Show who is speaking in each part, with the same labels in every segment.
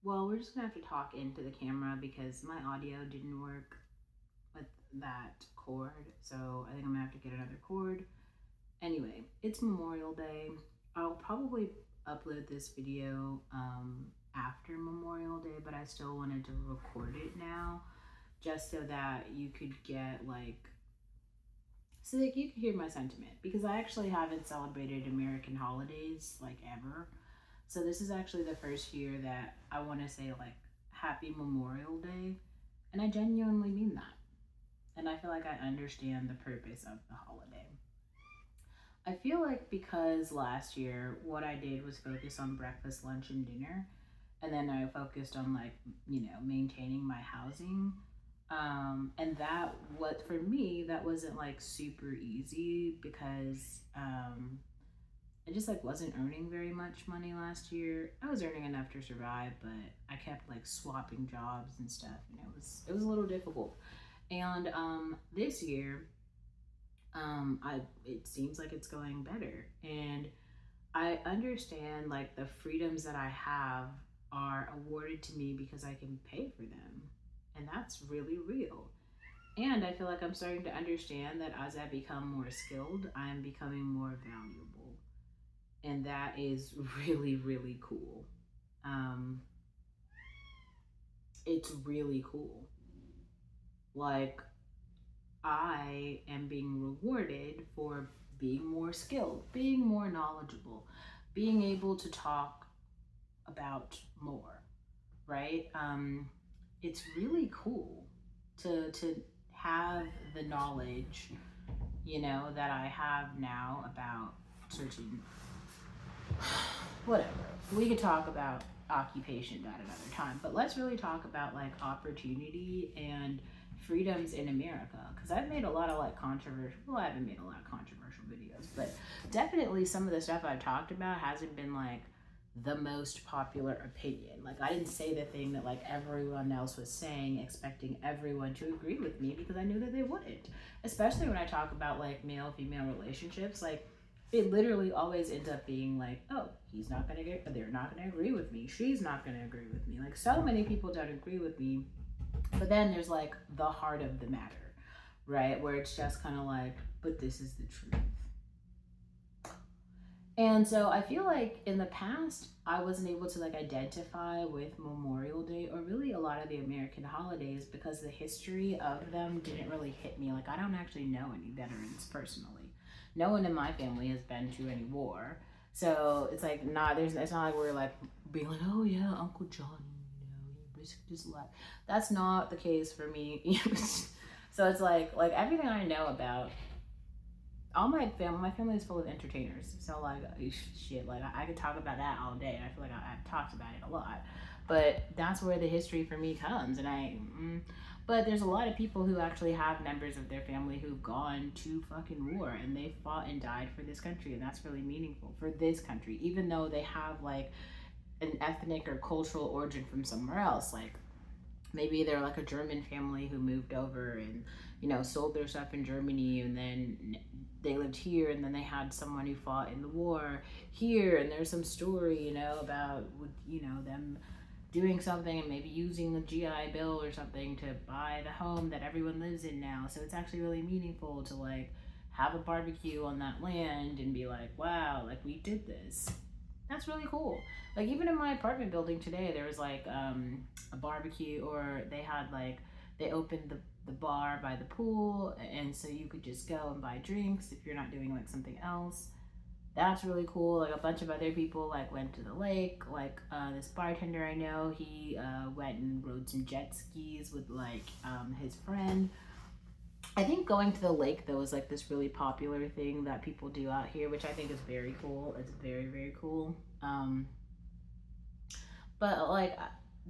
Speaker 1: Well, we're just gonna have to talk into the camera because my audio didn't work with that cord. So I think I'm gonna have to get another cord. Anyway, it's Memorial Day. I'll probably upload this video after Memorial Day, but I still wanted to record it now just so that you could get like, so that you could hear my sentiment because I actually haven't celebrated American holidays like ever. So this is actually the first year that I want to say like Happy Memorial Day, and I genuinely mean that. And I feel like I understand the purpose of the holiday. I feel like because last year what I did was focus on breakfast, lunch, and dinner, and then I focused on like, maintaining my housing. And that, what for me, that wasn't like super easy because I just like wasn't earning very much money last year. I was earning enough to survive, but I kept like swapping jobs and stuff, and it was a little difficult. And this year, I it seems like it's going better, and I understand like the freedoms that I have are awarded to me because I can pay for them, and that's really real. And I feel like I'm starting to understand that as I become more skilled, I am becoming more valuable, and that is really really cool. Um, it's really cool. Like I am being rewarded for being more skilled, being more knowledgeable, being able to talk about more, right? It's really cool to have the knowledge, that I have now about certain whatever. We could talk about occupation at another time, but let's really talk about like opportunity and freedoms in America because I've made a lot of like controversial, well, I haven't made a lot of controversial videos, but definitely some of the stuff I've talked about hasn't been like the most popular opinion. Like I didn't say the thing that like everyone else was saying expecting everyone to agree with me because I knew that they wouldn't. Especially when I talk about like male female relationships, like it literally always ends up being like, oh, he's not gonna get, they're not gonna agree with me, she's not gonna agree with me. Like so many people don't agree with me, but then there's like the heart of the matter, right? Where it's just kind of like, but this is the truth. And so I feel like in the past, I wasn't able to like identify with Memorial Day or really a lot of the American holidays because the history of them didn't really hit me. Like I don't actually know any veterans personally. No one in my family has been to any war. So it's like not there's it's not like we're like being like, oh yeah, Uncle Johnny, he risked his life. That's not the case for me. So it's like everything I know about all my family is full of entertainers. So like shit, like I could talk about that all day. I feel like I've talked about it a lot, but that's where the history for me comes. But there's a lot of people who actually have members of their family who've gone to fucking war and they fought and died for this country, and that's really meaningful for this country, even though they have like an ethnic or cultural origin from somewhere else. Like maybe they're like a German family who moved over and sold their stuff in Germany, and then they lived here, and then they had someone who fought in the war here, and there's some story about them doing something and maybe using the GI Bill or something to buy the home that everyone lives in now. So it's actually really meaningful to like have a barbecue on that land and be like, wow, like we did this. That's really cool. Like even in my apartment building today, there was like a barbecue, or they had like they opened the bar by the pool, and so you could just go and buy drinks if you're not doing like something else. That's really cool. Like a bunch of other people like went to the lake. Like this bartender I know, he went and rode some jet skis with like his friend. I think going to the lake though is like this really popular thing that people do out here, which I think is very cool. It's very very cool. But like,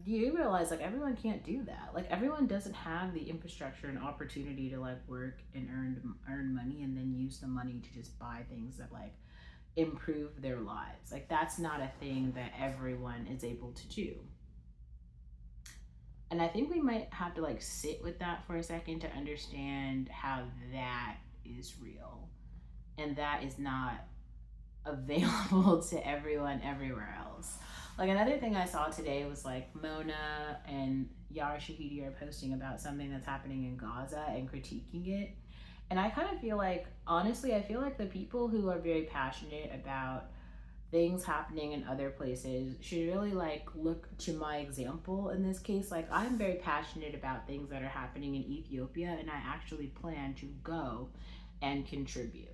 Speaker 1: you realize like everyone can't do that. Like everyone doesn't have the infrastructure and opportunity to like work and earn money and then use the money to just buy things that like improve their lives. Like that's not a thing that everyone is able to do. And I think we might have to like sit with that for a second to understand how that is real. And that is not available to everyone everywhere else. Like another thing I saw today was like Mona and Yara Shahidi are posting about something that's happening in Gaza and critiquing it. And I kind of feel like, honestly, I feel like the people who are very passionate about things happening in other places should really like look to my example in this case. Like I'm very passionate about things that are happening in Ethiopia, and I actually plan to go and contribute.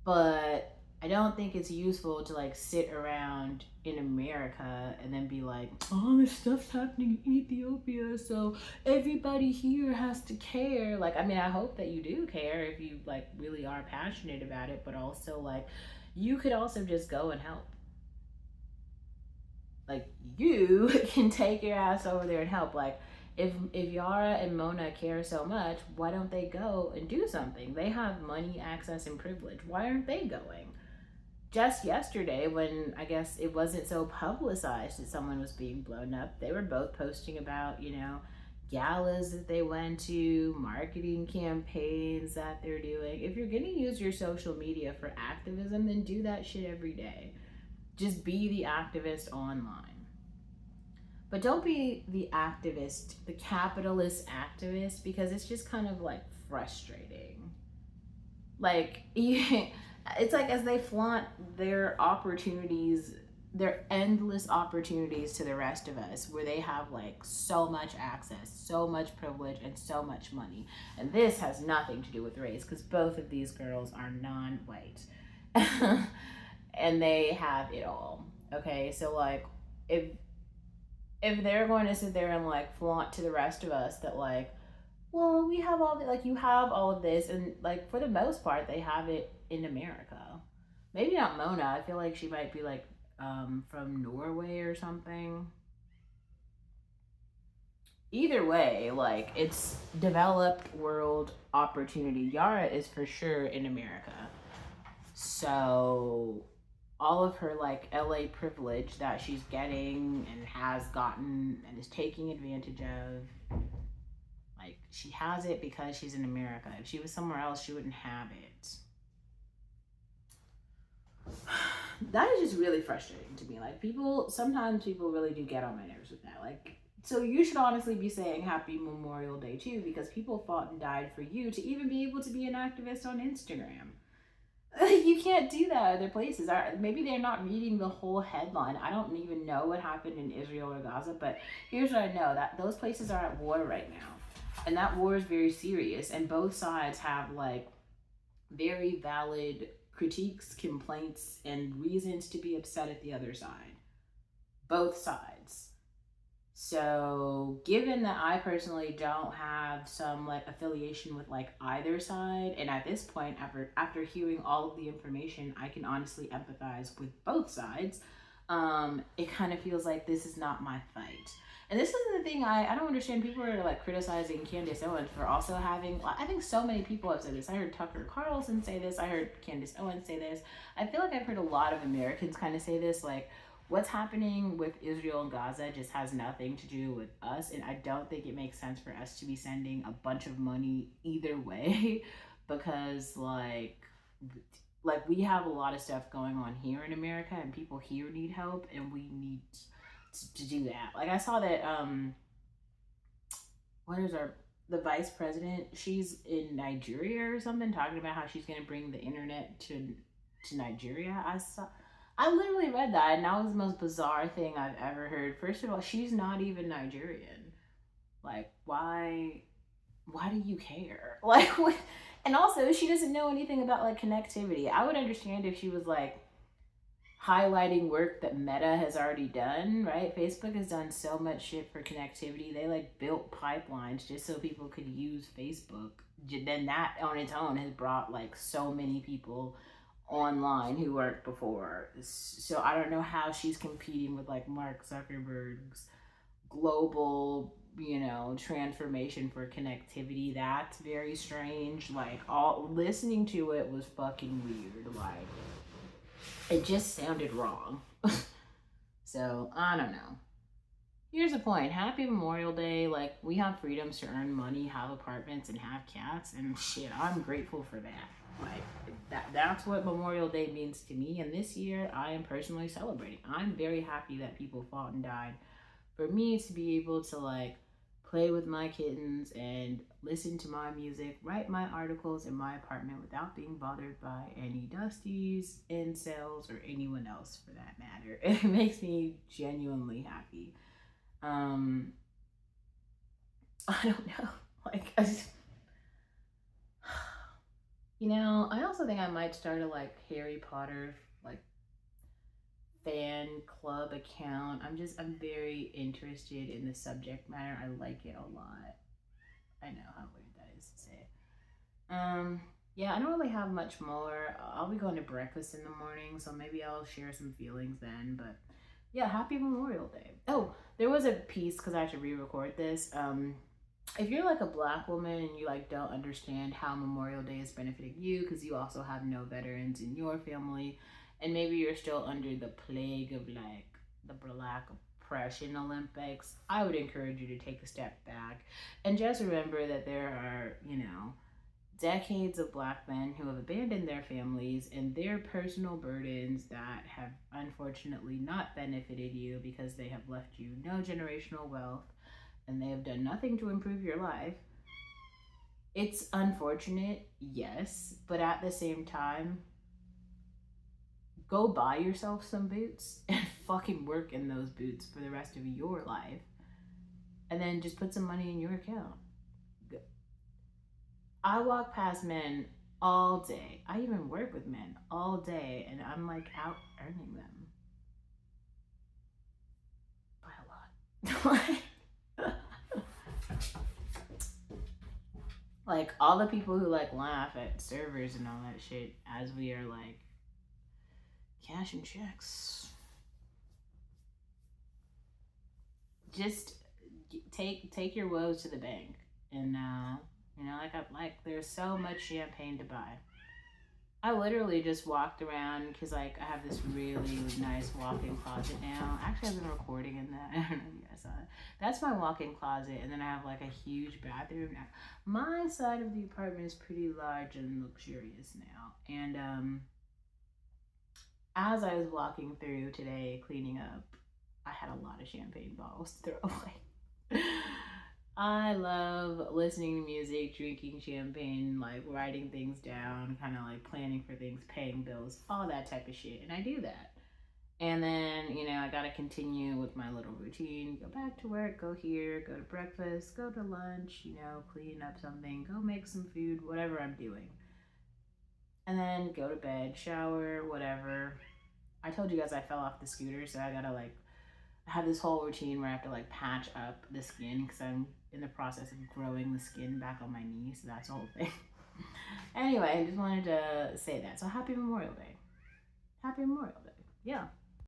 Speaker 1: But I don't think it's useful to like sit around in America and then be like, oh, this stuff's happening in Ethiopia, so everybody here has to care. Like, I mean, I hope that you do care if you like really are passionate about it, but also like you could also just go and help. Like you can take your ass over there and help. Like if Yara and Mona care so much, why don't they go and do something? They have money, access, and privilege. Why aren't they going? Just yesterday, when I guess it wasn't so publicized that someone was being blown up, they were both posting about, galas that they went to, marketing campaigns that they're doing. If you're gonna use your social media for activism, then do that shit every day. Just be the activist online. But don't be the activist, the capitalist activist, because it's just kind of like frustrating. Like, it's like as they flaunt their opportunities, their endless opportunities to the rest of us, where they have like so much access, so much privilege, and so much money. And this has nothing to do with race, because both of these girls are non-white. And they have it all. Okay, so like if they're going to sit there and like flaunt to the rest of us that like, well, we have all the, like, you have all of this, and like for the most part they have it in America. Maybe not Mona. I feel like she might be like from Norway or something. Either way, like it's developed world opportunity. Yara is for sure in America. So all of her like LA privilege that she's getting and has gotten and is taking advantage of, like she has it because she's in America. If she was somewhere else, she wouldn't have it. That is just really frustrating to me. Like sometimes people really do get on my nerves with that. Like, so you should honestly be saying happy Memorial Day too, because people fought and died for you to even be able to be an activist on Instagram. You can't do that other places. Maybe they're not reading the whole headline. I don't even know what happened in Israel or Gaza, but here's what I know, that those places are at war right now. And that war is very serious, and both sides have like very valid critiques, complaints, and reasons to be upset at the other side. Both sides. So given that I personally don't have some like affiliation with like either side, and at this point after hearing all of the information, I can honestly empathize with both sides. It kind of feels like this is not my fight. And this is the thing I don't understand. People are like criticizing Candace Owens for also having, I think so many people have said this. I heard Tucker Carlson say this. I heard Candace Owens say this. I feel like I've heard a lot of Americans kind of say this, like, what's happening with Israel and Gaza just has nothing to do with us. And I don't think it makes sense for us to be sending a bunch of money either way because like we have a lot of stuff going on here in America, and people here need help, and we need to do that. Like I saw that what is the vice president, she's in Nigeria or something, talking about how she's going to bring the internet to Nigeria. I literally read that, and that was the most bizarre thing I've ever heard. First of all, she's not even Nigerian. Like, why do you care? Like, what? And also, she doesn't know anything about like connectivity. I would understand if she was like highlighting work that Meta has already done, right? Facebook has done so much shit for connectivity. They like built pipelines just so people could use Facebook. Then that on its own has brought like so many people online who weren't before. So I don't know how she's competing with like Mark Zuckerberg's global, transformation for connectivity. That's very strange. Like, all listening to it was fucking weird. Like, it just sounded wrong. So I don't know. Here's the point. Happy Memorial Day. Like, we have freedoms to earn money, have apartments, and have cats, and shit, I'm grateful for that. Like, that's what Memorial Day means to me. And this year, I am personally celebrating. I'm very happy that people fought and died for me to be able to, like, play with my kittens and listen to my music, write my articles in my apartment without being bothered by any dusties, incels, or anyone else for that matter. It makes me genuinely happy. um I don't know. Like, I also think I might start a like Harry Potter like fan club account. I'm very interested in the subject matter. I like it a lot. I know how weird that is to say. Yeah, I don't really have much more. I'll be going to breakfast in the morning, so maybe I'll share some feelings then. But yeah, happy Memorial Day. Oh, there was a piece because I have to re-record this. If you're like a black woman and you like don't understand how Memorial Day is benefiting you because you also have no veterans in your family, and maybe you're still under the plague of like the black oppression Olympics, I would encourage you to take a step back and just remember that there are, decades of black men who have abandoned their families and their personal burdens that have unfortunately not benefited you because they have left you no generational wealth and they have done nothing to improve your life. It's unfortunate, yes, but at the same time, go buy yourself some boots and fucking work in those boots for the rest of your life. And then just put some money in your account. I walk past men all day. I even work with men all day, and I'm like out earning them by a lot. Like all the people who like laugh at servers and all that shit as we are like cashing checks. Just take your woes to the bank, and there's so much champagne to buy. I literally just walked around because like I have this really nice walk-in closet now. Actually, I've been recording in that. I don't know if you guys saw it. That's my walk-in closet, and then I have like a huge bathroom now. My side of the apartment is pretty large and luxurious now. And as I was walking through today cleaning up, I had a lot of champagne bottles to throw away. I love listening to music, drinking champagne, like writing things down, kind of like planning for things, paying bills, all that type of shit. And I do that. And then, I got to continue with my little routine, go back to work, go here, go to breakfast, go to lunch, clean up something, go make some food, whatever I'm doing. And then go to bed, shower, whatever. I told you guys I fell off the scooter, so I got to like have this whole routine where I have to like patch up the skin because I'm in the process of growing the skin back on my knee, so that's the whole thing. Anyway, I just wanted to say that. So happy Memorial Day. Happy Memorial Day. Yeah.